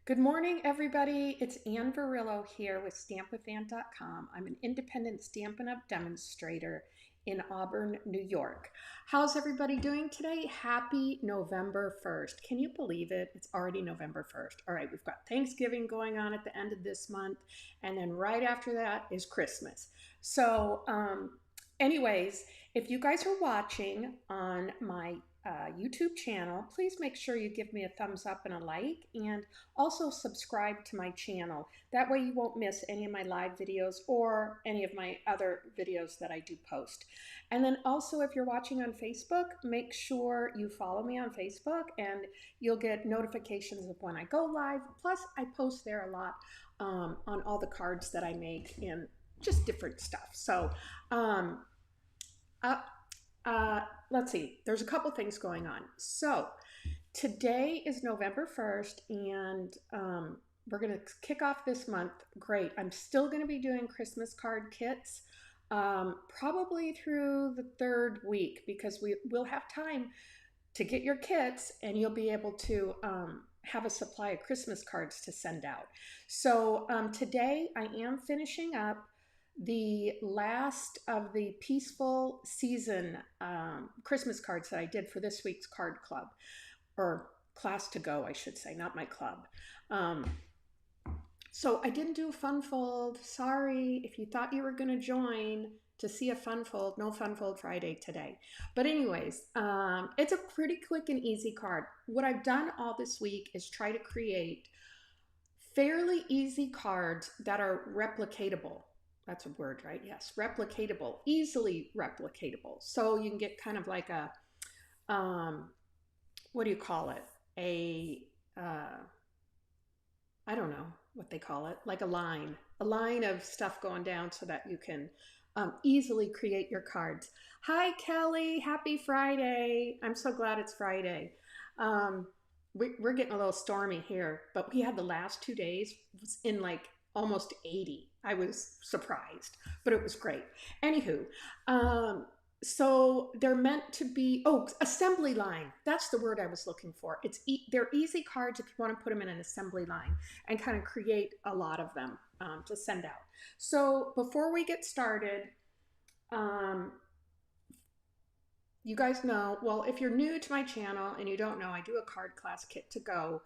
Good morning, everybody. It's Ann Varillo here with StampWithAnn.com. I'm an independent Stampin' Up! Demonstrator in Auburn, New York. How's everybody doing today? Happy November 1st. Can you believe it? It's already November 1st. All right, we've got Thanksgiving going on at the end of this month, and then right after that is Christmas. So, anyways, if you guys are watching on my YouTube channel, please make sure you give me a thumbs up and a like, and also subscribe to my channel. That way you won't miss any of my live videos or any of my other videos that I do post. And then also, if you're watching on Facebook, make sure you follow me on Facebook and you'll get notifications of when I go live. Plus, I post there a lot on all the cards that I make and just different stuff. So, let's see, there's a couple things going on. So today is November 1st, and we're going to kick off this month. Great. I'm still going to be doing Christmas card kits probably through the third week, because we'll have time to get your kits and you'll be able to have a supply of Christmas cards to send out. So today I am finishing up the last of the Peaceful Season Christmas cards that I did for this week's card club, or class to go, I should say, not my club. So I didn't do a fun fold. Sorry if you thought you were going to join to see a fun fold. No fun fold Friday today. But anyways, it's a pretty quick and easy card. What I've done all this week is try to create fairly easy cards that are replicatable. That's a word, right? Yes, replicatable, easily replicatable. So you can get kind of like a, what do you call it? I don't know what they call it, like a line of stuff going down so that you can easily create your cards. Hi, Kelly. Happy Friday. I'm so glad it's Friday. We're getting a little stormy here, but we had the last 2 days was in like almost 80. I was surprised, but it was great. Anywho, so they're meant to be, assembly line. That's the word I was looking for. They're easy cards if you want to put them in an assembly line and kind of create a lot of them to send out. So before we get started, you guys know, well, if you're new to my channel and you don't know, I do a card class kit to go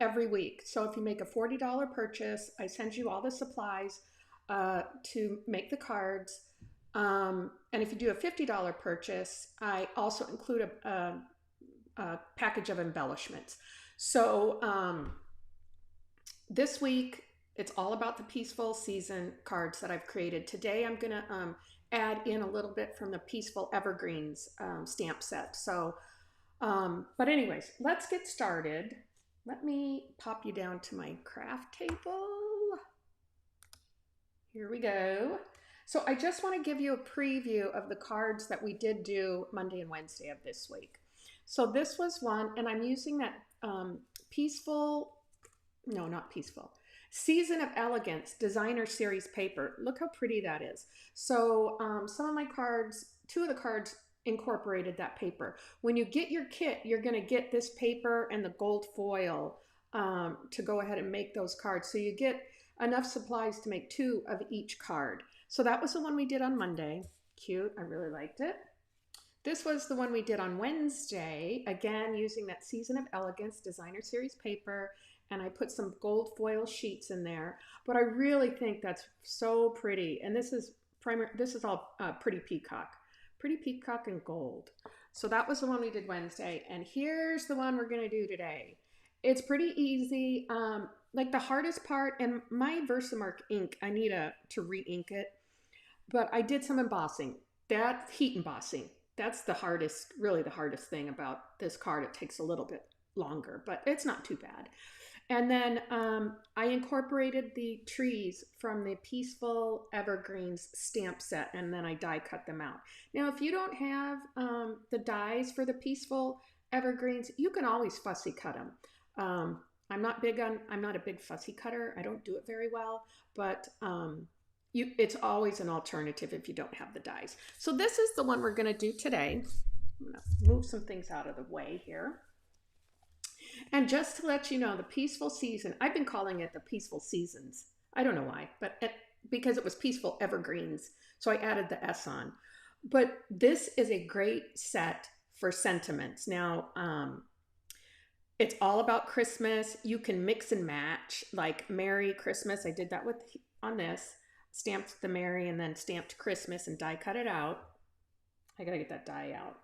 every week. So if you make a $40 purchase, I send you all the supplies to make the cards. And if you do a $50 purchase, I also include a package of embellishments. So this week, it's all about the Peaceful Season cards that I've created. Today, I'm going to add in a little bit from the Peaceful Evergreens stamp set. So, but anyways, let's get started. Let me pop you down to my craft table. Here we go. So I just want to give you a preview of the cards that we did do Monday and Wednesday of this week. So this was one, and I'm using that Season of Elegance Designer Series paper. Look how pretty that is. So some of my cards, 2 of the cards incorporated that paper. When you get your kit, you're going to get this paper and the gold foil to go ahead and make those cards. So you get enough supplies to make 2 of each card. So that was the one we did on Monday. Cute. I really liked it. This was the one we did on Wednesday, again using that Season of Elegance Designer Series paper, and I put some gold foil sheets in there. But I really think that's so pretty. And this is all Pretty Peacock and gold. So that was the one we did Wednesday, and here's the one we're going to do today. It's pretty easy. Like the hardest part, and my Versamark ink, I need to re-ink it, but I did some embossing. That heat embossing, that's the hardest, really the hardest thing about this card. It takes a little bit longer, but it's not too bad. And then I incorporated the trees from the Peaceful Evergreens stamp set, and then I die cut them out. Now, if you don't have the dies for the Peaceful Evergreens, you can always fussy cut them. I'm not a big fussy cutter. I don't do it very well, but it's always an alternative if you don't have the dies. So this is the one we're going to do today. I'm going to move some things out of the way here. And just to let you know, the peaceful season, I've been calling it the peaceful seasons. I don't know why, but because it was peaceful evergreens. So I added the S on. But this is a great set for sentiments. Now, it's all about Christmas. You can mix and match, like Merry Christmas. I did that with on this. Stamped the Merry and then stamped Christmas and die cut it out. I gotta get that die out.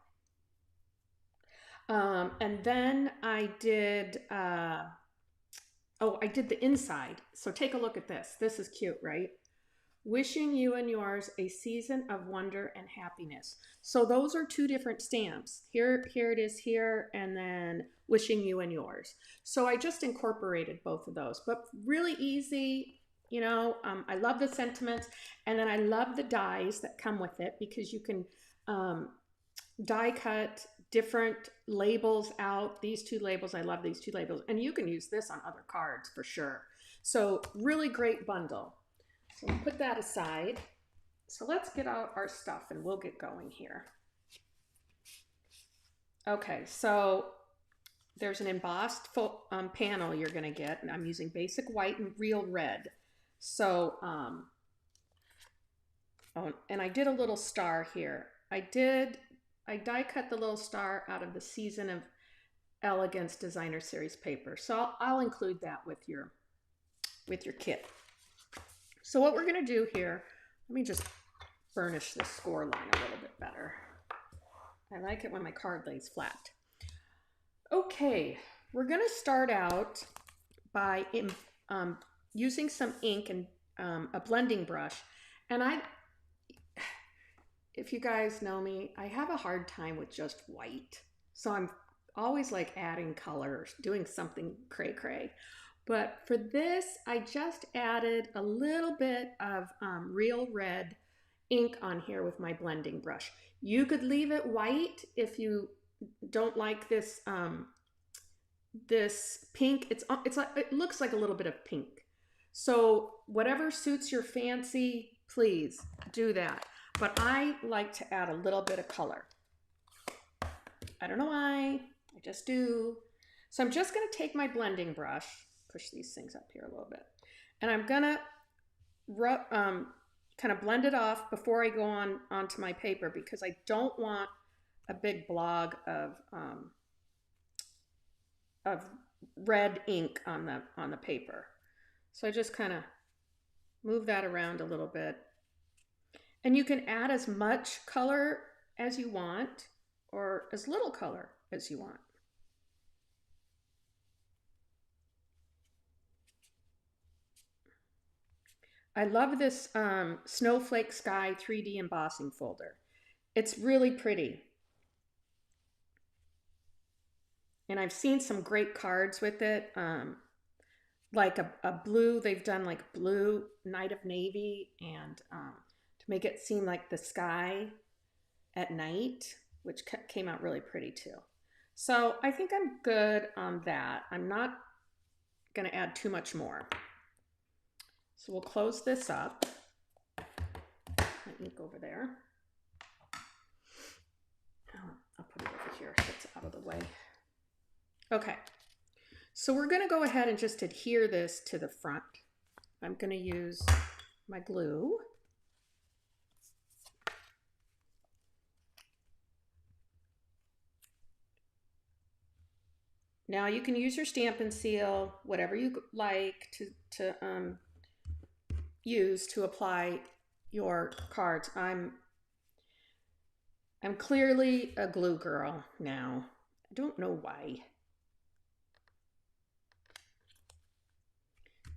And then I did, I did the inside. So take a look at this. This is cute, right? Wishing you and yours a season of wonder and happiness. So those are two different stamps. Here it is here, and then wishing you and yours. So I just incorporated both of those, but really easy. You know, I love the sentiments, and then I love the dies that come with it because you can die cut different labels out. These two labels, I love these two labels, and you can use this on other cards for sure. So really great bundle. So we'll put that aside. So let's get out our stuff and we'll get going here. Okay, so there's an embossed panel you're going to get, and I'm using basic white and real red. So, and I did a little star here. I die cut the little star out of the Season of Elegance Designer Series paper. So I'll include that with your kit. So what we're going to do here, let me just burnish this score line a little bit better. I like it when my card lays flat. Okay, we're going to start out by using some ink and a blending brush. And if you guys know me, I have a hard time with just white. So I'm always like adding colors, doing something cray-cray. But for this, I just added a little bit of real red ink on here with my blending brush. You could leave it white if you don't like this this pink. It's like, it looks like a little bit of pink. So whatever suits your fancy, please do that. But I like to add a little bit of color. I don't know why, I just do. So I'm just gonna take my blending brush, push these things up here a little bit, and I'm gonna kind of blend it off before I go onto my paper, because I don't want a big blob of red ink on the paper. So I just kind of move that around a little bit. And you can add as much color as you want or as little color as you want. I love this Snowflake Sky 3D embossing folder. It's really pretty. And I've seen some great cards with it. Like a blue, they've done like blue Night of Navy, and to make it seem like the sky at night, which came out really pretty too. So I think I'm good on that. I'm not gonna add too much more. So we'll close this up. My ink over there. I'll put it over here so it's out of the way. Okay, so we're gonna go ahead and just adhere this to the front. I'm gonna use my glue. Now you can use your Stampin' Seal, whatever you like to use to apply your cards. I'm clearly a glue girl now. I don't know why.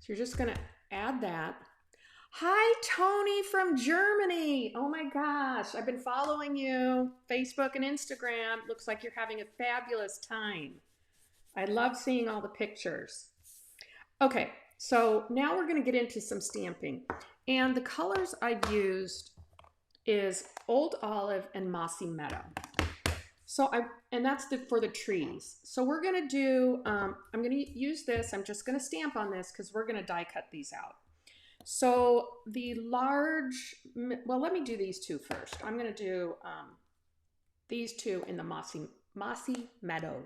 So you're just gonna add that. Hi, Tony from Germany. Oh my gosh, I've been following you, Facebook and Instagram. Looks like you're having a fabulous time. I love seeing all the pictures. Okay, so now we're going to get into some stamping. And the colors I've used is Old Olive and Mossy Meadow. So and that's for the trees. So we're going to do, I'm going to use this. I'm just going to stamp on this because we're going to die cut these out. So the large, well, let me do these two first. I'm going to do these two in the Mossy Meadow.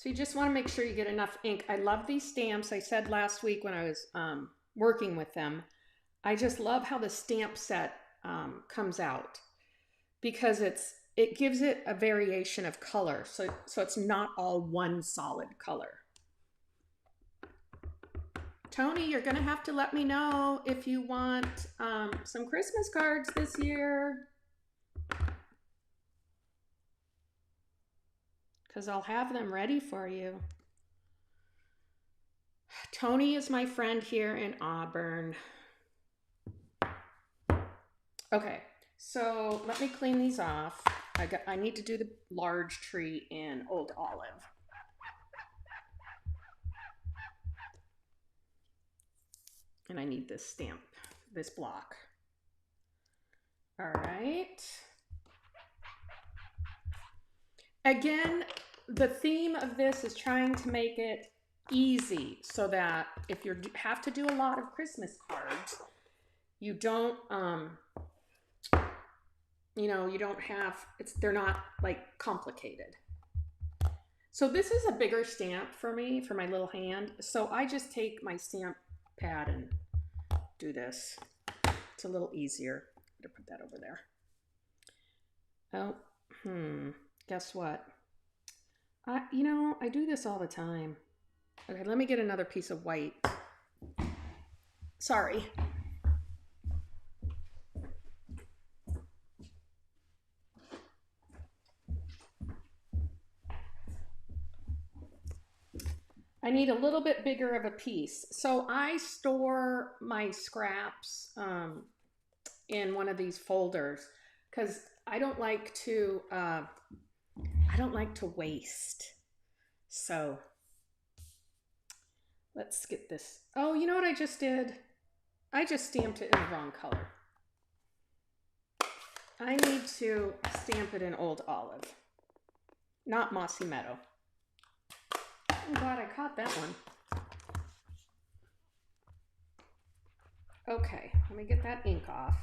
So you just want to make sure you get enough ink. I love these stamps. I said last week when I was working with them, I just love how the stamp set comes out, because it gives it a variation of color. So it's not all one solid color. Tony, you're going to have to let me know if you want some Christmas cards this year, because I'll have them ready for you. Tony is my friend here in Auburn. Okay, so let me clean these off. I need to do the large tree in Old Olive. And I need this stamp, this block. All right. Again, the theme of this is trying to make it easy so that if you have to do a lot of Christmas cards, you don't, you don't have, they're not like complicated. So this is a bigger stamp for me, for my little hand. So I just take my stamp pad and do this. It's a little easier to put that over there. Oh, guess what? I do this all the time. Okay, let me get another piece of white. Sorry. I need a little bit bigger of a piece. So I store my scraps in one of these folders because I don't like to waste. So let's get this. Oh, you know what I just did? I just stamped it in the wrong color. I need to stamp it in Old Olive, not Mossy Meadow. I'm glad I caught that one. Okay, let me get that ink off.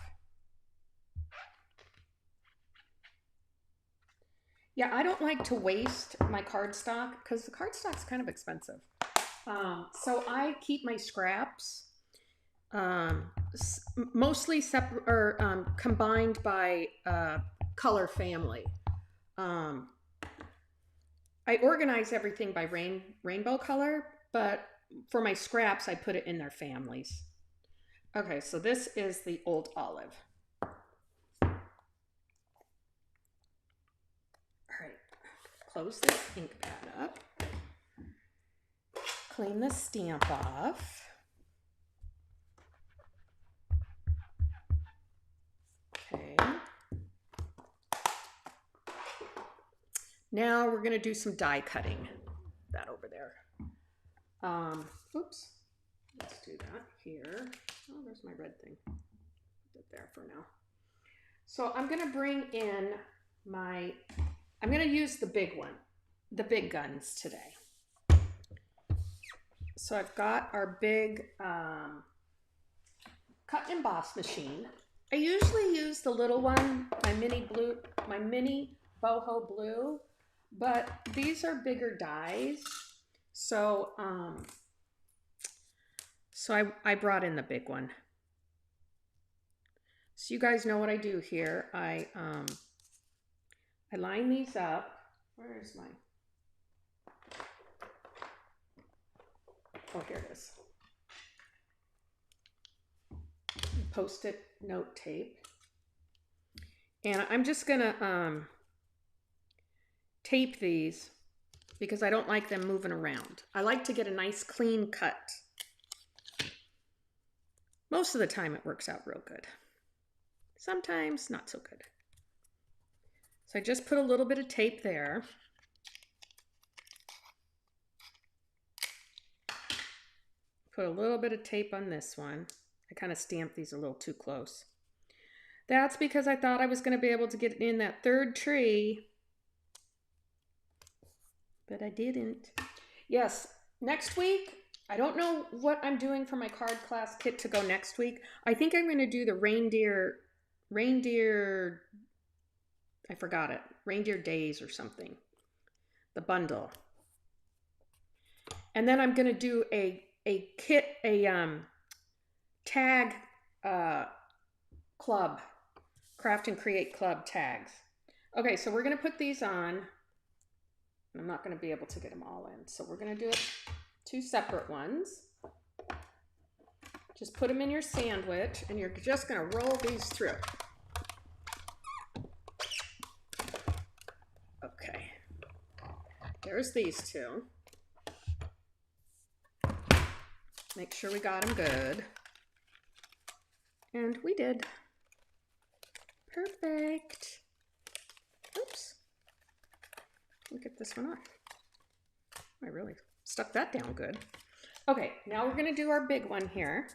Yeah, I don't like to waste my cardstock because the cardstock's kind of expensive. So I keep my scraps mostly separate or combined by color family. I organize everything by rainbow color, but for my scraps, I put it in their families. Okay, so this is the Old Olive. All right, close this ink pad up. Clean the stamp off. Okay. Now we're going to do some die cutting. That over there. Oops. Let's do that here. Oh, there's my red thing. Put it there for now. So I'm going to bring in I'm going to use the big one, the big guns today. So I've got our big cut and emboss machine. I usually use the little one, my mini boho blue, but these are bigger dies. So I brought in the big one. So you guys know what I do here. I line these up. Where is my? Oh, here it is. Post-it note tape. And I'm just gonna tape these because I don't like them moving around. I like to get a nice clean cut. Most of the time it works out real good. Sometimes not so good. So I just put a little bit of tape there. Put a little bit of tape on this one. I kind of stamped these a little too close. That's because I thought I was going to be able to get in that third tree, but I didn't. Yes, next week, I don't know what I'm doing for my card class kit to go next week. I think I'm going to do the reindeer, I forgot it, Reindeer Days or something. The bundle. And then I'm going to do a tag club, craft and create club tags. Okay, so we're going to put these on. I'm not going to be able to get them all in, so we're going to do it 2 separate ones. Just put them in your sandwich, and you're just going to roll these through. Okay, there's these 2. Make sure we got them good. And we did. Perfect. Oops. Look at this one off. I really stuck that down good. Okay, now we're going to do our big one here.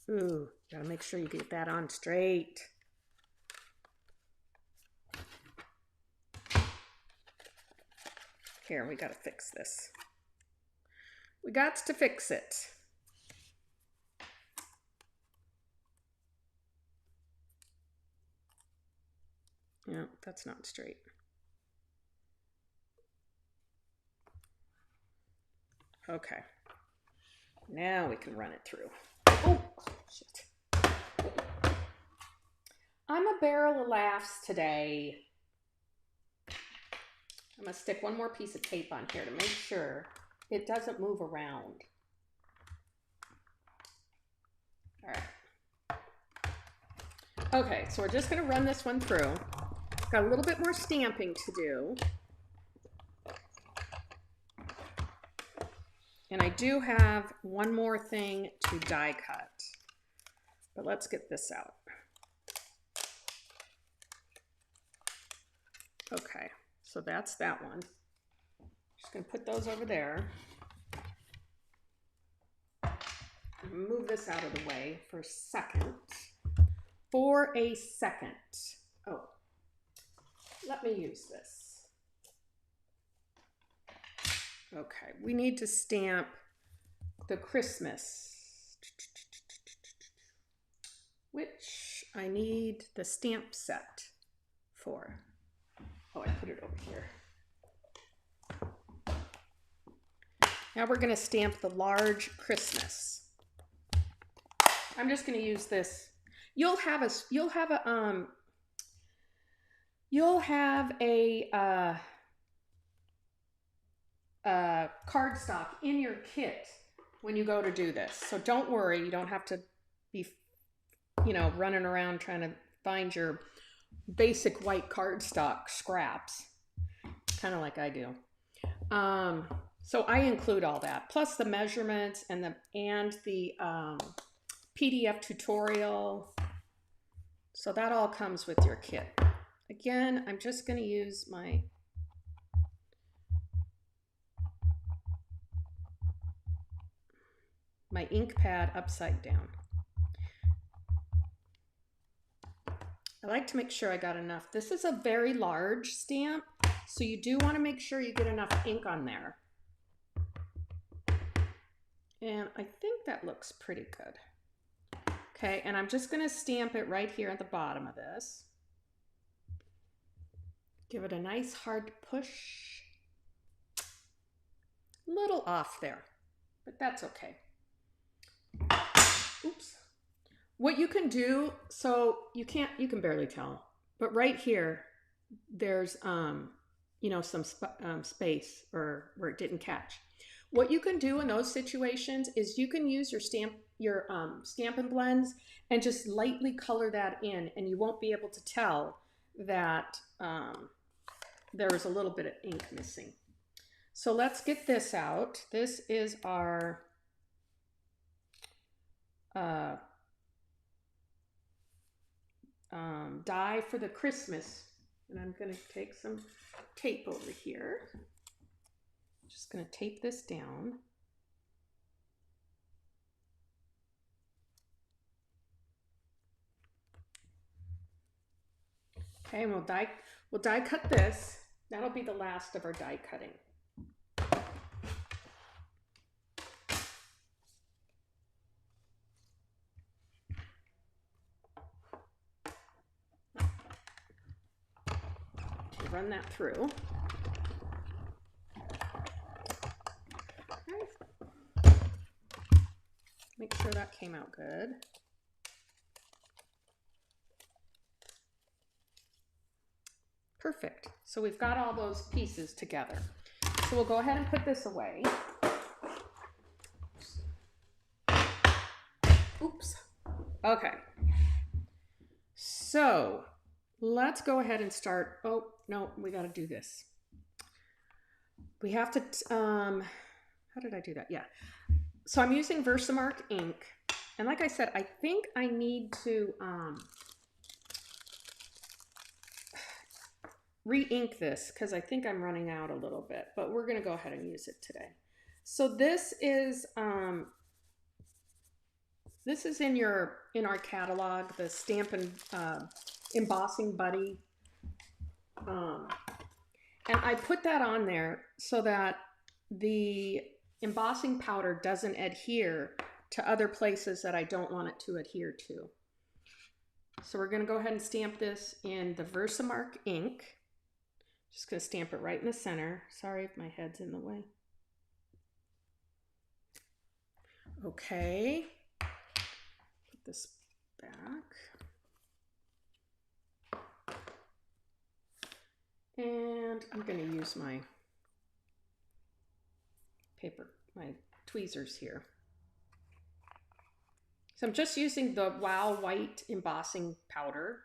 Ooh, gotta make sure you get that on straight. Here, we gotta fix this. We got to fix it. Yeah, that's not straight. Okay. Now we can run it through. Oh, shit. I'm a barrel of laughs today. I'm gonna stick one more piece of tape on here to make sure it doesn't move around. All right. Okay, so we're just gonna run this one through. Got a little bit more stamping to do. And I do have one more thing to die cut, but let's get this out. Okay, so that's that one. Just gonna put those over there. Move this out of the way for a second. Oh, let me use this. Okay, we need to stamp the Christmas, which I need the stamp set for. Oh, I put it over here. Now we're going to stamp the large Christmas. I'm just going to use this. You'll have a cardstock in your kit when you go to do this. So don't worry, you don't have to be, running around trying to find your basic white cardstock scraps, kind of like I do. So I include all that, plus the measurements and the PDF tutorial. So that all comes with your kit. Again, I'm just going to use my ink pad upside down. I like to make sure I got enough. This is a very large stamp, so you do want to make sure you get enough ink on there. And I think that looks pretty good. Okay, and I'm just going to stamp it right here at the bottom of this. Give it a nice hard push. A little off there, but that's okay. Oops. What you can do, so you can barely tell, but right here, there's, some space or where it didn't catch. What you can do in those situations is you can use your Stampin' Blends and just lightly color that in, and you won't be able to tell that there is a little bit of ink missing. So let's get this out. This is our die for the Christmas, and I'm going to take some tape over here. Just going to tape this down. Okay, and we'll die cut this. That'll be the last of our die cutting. Run that through. Make sure that came out good. Perfect. So we've got all those pieces together. So we'll go ahead and put this away. Oops. Okay. So let's go ahead and start. Oh, no, we got to do this. We have to, how did I do that? Yeah. So I'm using Versamark ink. And like I said, I think I need to re-ink this because I think I'm running out a little bit, but we're going to go ahead and use it today. So this is in our catalog, the Stampin' Embossing Buddy. And I put that on there so that the embossing powder doesn't adhere to other places that I don't want it to adhere to. So we're going to go ahead and stamp this in the Versamark ink. Just going to stamp it right in the center. Sorry if my head's in the way. Okay. Put this back. And I'm going to use my paper, my tweezers here. So I'm just using the Wow White embossing powder.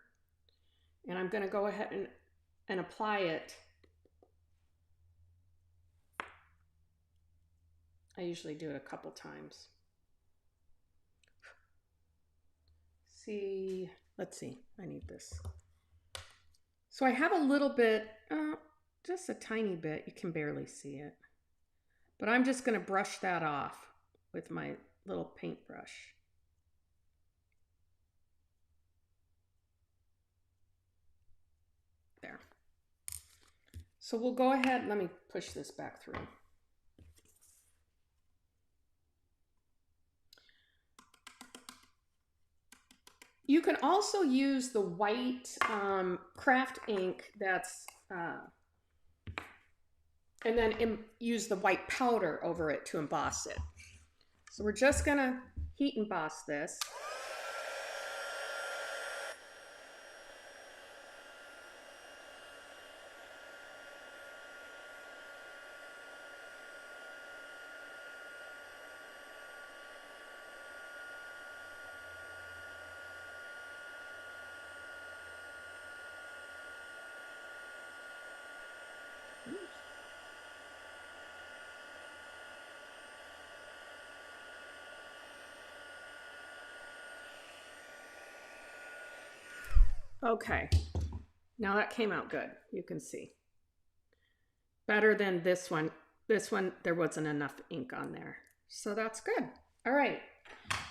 And I'm going to go ahead and apply it. I usually do it a couple times. See, let's see, I need this. So I have a little bit, just a tiny bit, you can barely see it. But I'm just going to brush that off with my little paintbrush. There. So we'll go ahead, let me push this back through. You can also use the white craft ink that's, and then use the white powder over it to emboss it. So we're just gonna heat emboss this. Okay, now that came out good, you can see. Better than this one. This one, there wasn't enough ink on there. So that's good. All right,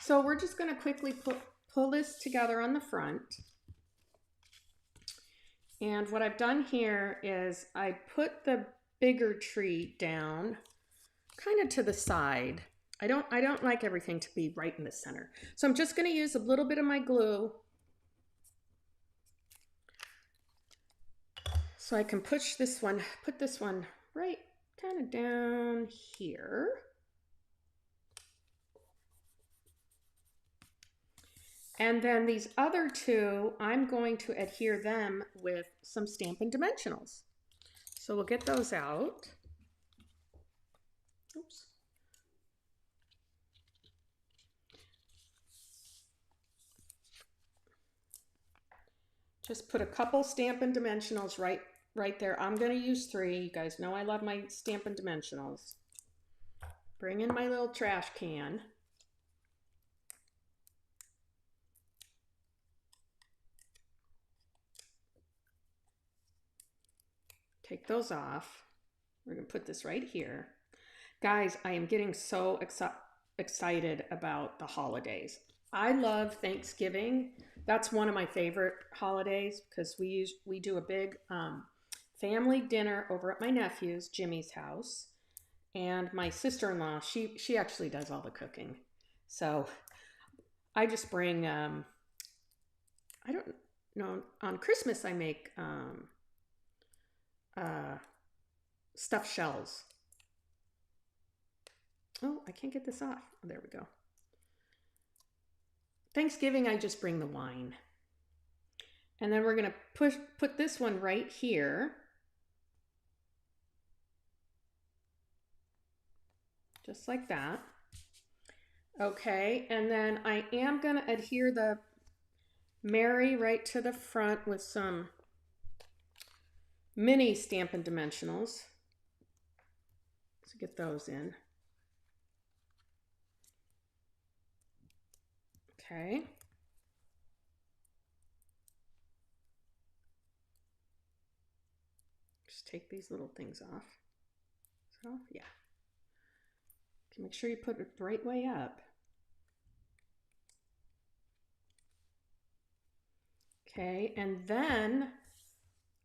so we're just gonna quickly pull this together on the front. And what I've done here is I put the bigger tree down kind of to the side. I don't like everything to be right in the center. So I'm just gonna use a little bit of my glue so I can put this one right kind of down here. And then these other two, I'm going to adhere them with some Stampin' Dimensionals. So we'll get those out. Oops. Just put a couple Stampin' Dimensionals right there. I'm going to use 3. You guys know I love my Stampin' Dimensionals. Bring in my little trash can. Take those off. We're going to put this right here. Guys, I am getting so excited about the holidays. I love Thanksgiving. That's one of my favorite holidays because we do a big family dinner over at my nephew's, Jimmy's house. And my sister-in-law, she actually does all the cooking. So I just bring, I don't know, on Christmas I make stuffed shells. Oh, I can't get this off. Oh, there we go. Thanksgiving, I just bring the wine. And then we're going to put this one right here. Just like that. Okay, and then I am going to adhere the Mary right to the front with some mini Stampin' Dimensionals. Let's get those in. Okay. Just take these little things off. So, yeah. Okay, make sure you put it the right way up. Okay, and then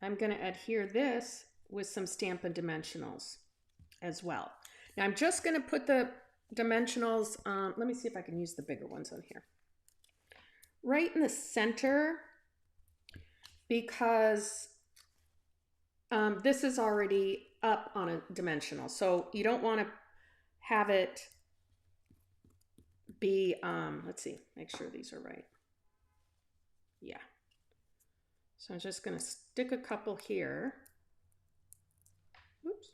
I'm going to adhere this with some Stampin' Dimensionals as well. Now I'm just going to put the dimensionals, let me see if I can use the bigger ones on here. Right in the center, because this is already up on a dimensional. So you don't want to have it be, let's see, make sure these are right. Yeah. So I'm just going to stick a couple here. Oops.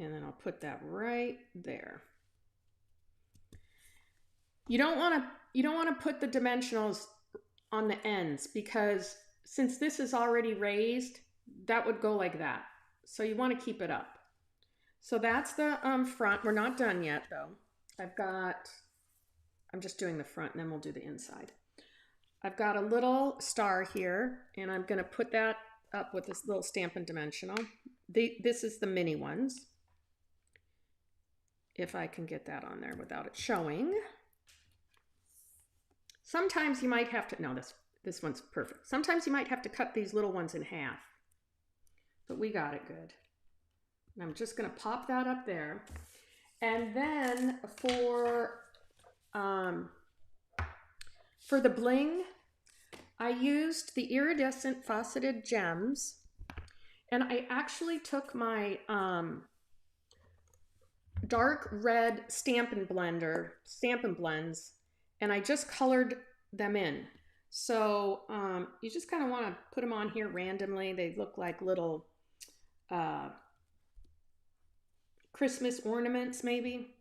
And then I'll put that right there. You don't want to put the dimensionals on the ends, because since this is already raised, that would go like that. So you want to keep it up. So that's the front. We're not done yet though. I'm just doing the front and then we'll do the inside. I've got a little star here and I'm going to put that up with this little Stampin' Dimensional. This is the mini ones. If I can get that on there without it showing. Sometimes you might have to, no, this one's perfect. Sometimes you might have to cut these little ones in half, but we got it good. And I'm just going to pop that up there. And then for the bling, I used the iridescent faceted gems, and I actually took my dark red Stampin' Blends, and I just colored them in. So you just kind of want to put them on here randomly. They look like little Christmas ornaments maybe.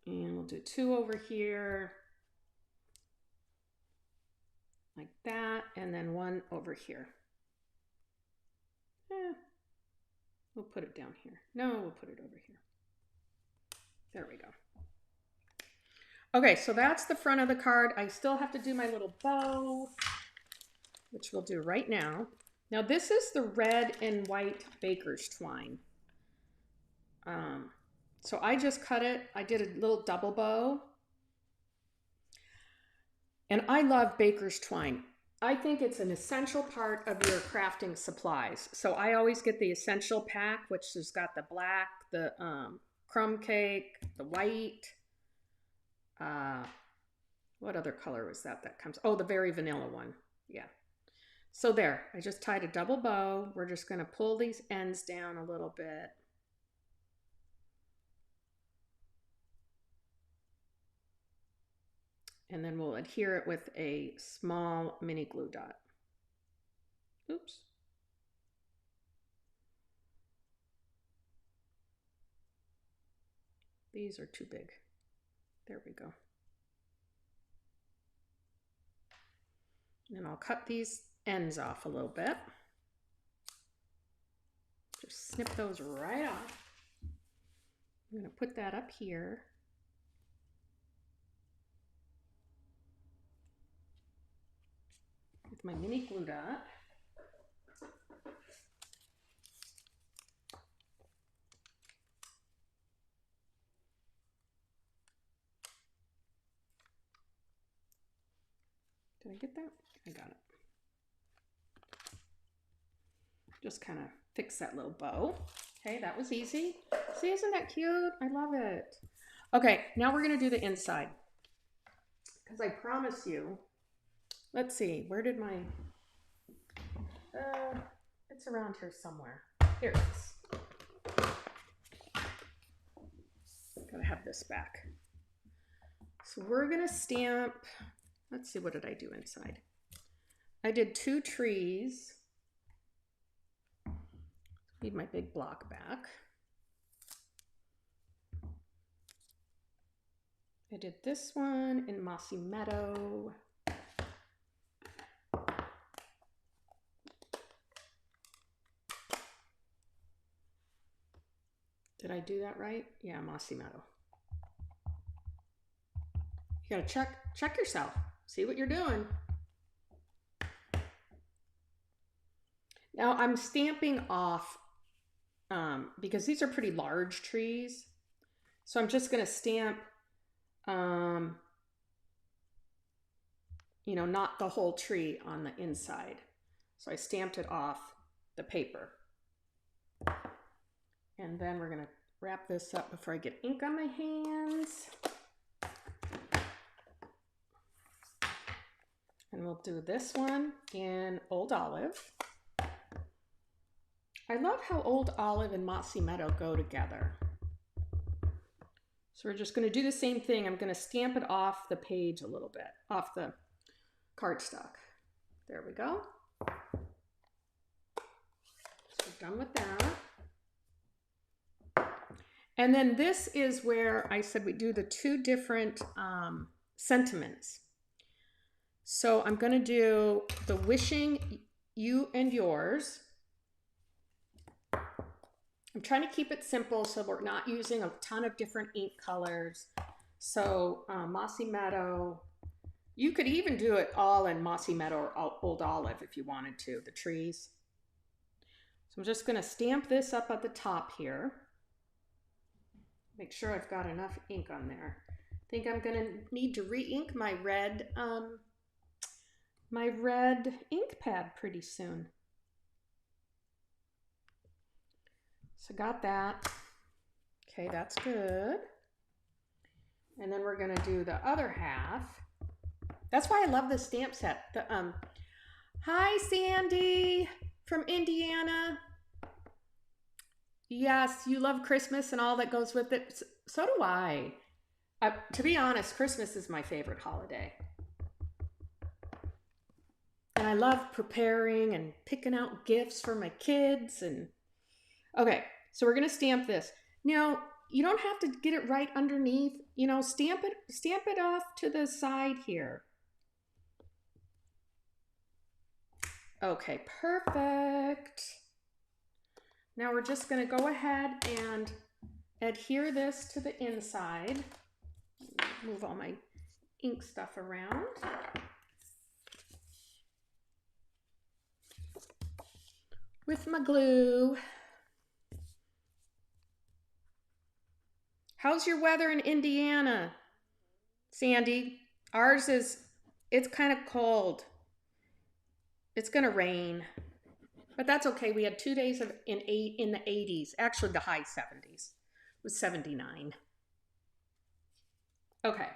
And we'll do 2 over here. Like that, and then 1 over here. We'll put it down here. No, we'll put it over here. There we go. Okay, so that's the front of the card. I still have to do my little bow, which we'll do right now. Now this is the red and white baker's twine. So I just cut it. I did a little double bow. And I love baker's twine. I think it's an essential part of your crafting supplies. So I always get the essential pack, which has got the black, the crumb cake, the white. What other color was that comes? Oh, the very vanilla one. Yeah. So there, I just tied a double bow. We're just going to pull these ends down a little bit. And then we'll adhere it with a small mini glue dot. Oops. These are too big. There we go. And I'll cut these ends off a little bit. Just snip those right off. I'm going to put that up here. With my mini glue dot. Did I get that? I got it. Just kind of fix that little bow. Okay, that was easy. See, isn't that cute? I love it. Okay, now we're going to do the inside. Because I promise you, let's see, where did my, It's around here somewhere. Here it is. Gotta have this back. So we're gonna stamp, let's see, what did I do inside? I did 2 trees. Need my big block back. I did this one in Mossy Meadow. Did I do that right? Yeah, Mossy Meadow. You gotta check yourself. See what you're doing. Now I'm stamping off because these are pretty large trees. So I'm just gonna stamp, you know, not the whole tree on the inside. So I stamped it off the paper. And then we're gonna wrap this up before I get ink on my hands. And we'll do this one in Old Olive. I love how Old Olive and Mossy Meadow go together. So we're just gonna do the same thing. I'm gonna stamp it off the page a little bit, off the cardstock. There we go. So we're done with that. And then this is where I said we do the 2 different sentiments. So I'm going to do the wishing you and yours. I'm trying to keep it simple so we're not using a ton of different ink colors. So Mossy Meadow, you could even do it all in Mossy Meadow or Old Olive if you wanted to, the trees. So I'm just going to stamp this up at the top here. Make sure I've got enough ink on there. I think I'm gonna need to re-ink my red ink pad pretty soon. So got that. Okay, that's good. And then we're gonna do the other half. That's why I love this stamp set. Hi Sandy from Indiana. Yes, you love Christmas and all that goes with it. So do I. To be honest, Christmas is my favorite holiday. And I love preparing and picking out gifts for my kids. And okay, so we're gonna stamp this. Now, you don't have to get it right underneath. You know, stamp it off to the side here. Okay, perfect. Now we're just going to go ahead and adhere this to the inside. Move all my ink stuff around. With my glue. How's your weather in Indiana, Sandy? Ours is, it's kind of cold. It's going to rain. But that's okay. We had 2 days in the 80s. Actually, the high 70s. It was 79. Okay.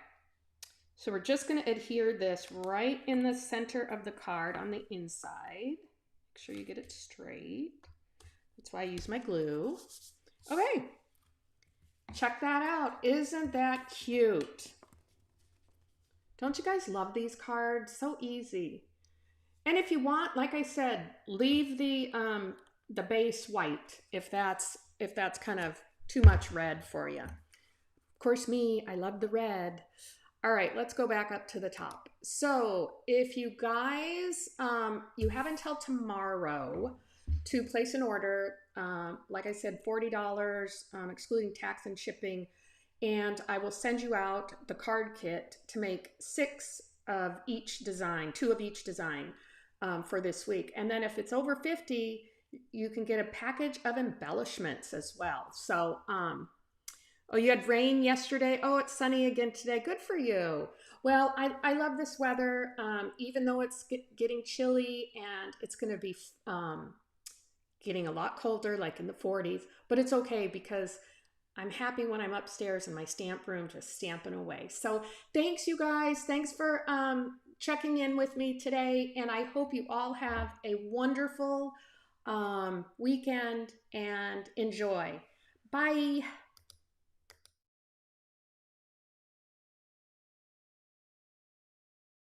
So we're just going to adhere this right in the center of the card on the inside. Make sure you get it straight. That's why I use my glue. Okay. Check that out. Isn't that cute? Don't you guys love these cards? So easy. And if you want, like I said, leave the base white if that's kind of too much red for you. Of course, me, I love the red. All right, let's go back up to the top. So if you guys, you have until tomorrow to place an order. Like I said, $40, excluding tax and shipping. And I will send you out the card kit to make 6 of each design, 2 of each design. For this week. And then if it's over 50, you can get a package of embellishments as well. So, oh, you had rain yesterday. Oh, it's sunny again today. Good for you. Well, I love this weather, even though it's getting chilly and it's going to be getting a lot colder, like in the 40s, but it's okay because I'm happy when I'm upstairs in my stamp room just stamping away. So thanks, you guys. Thanks for checking in with me today, and I hope you all have a wonderful weekend and enjoy. Bye.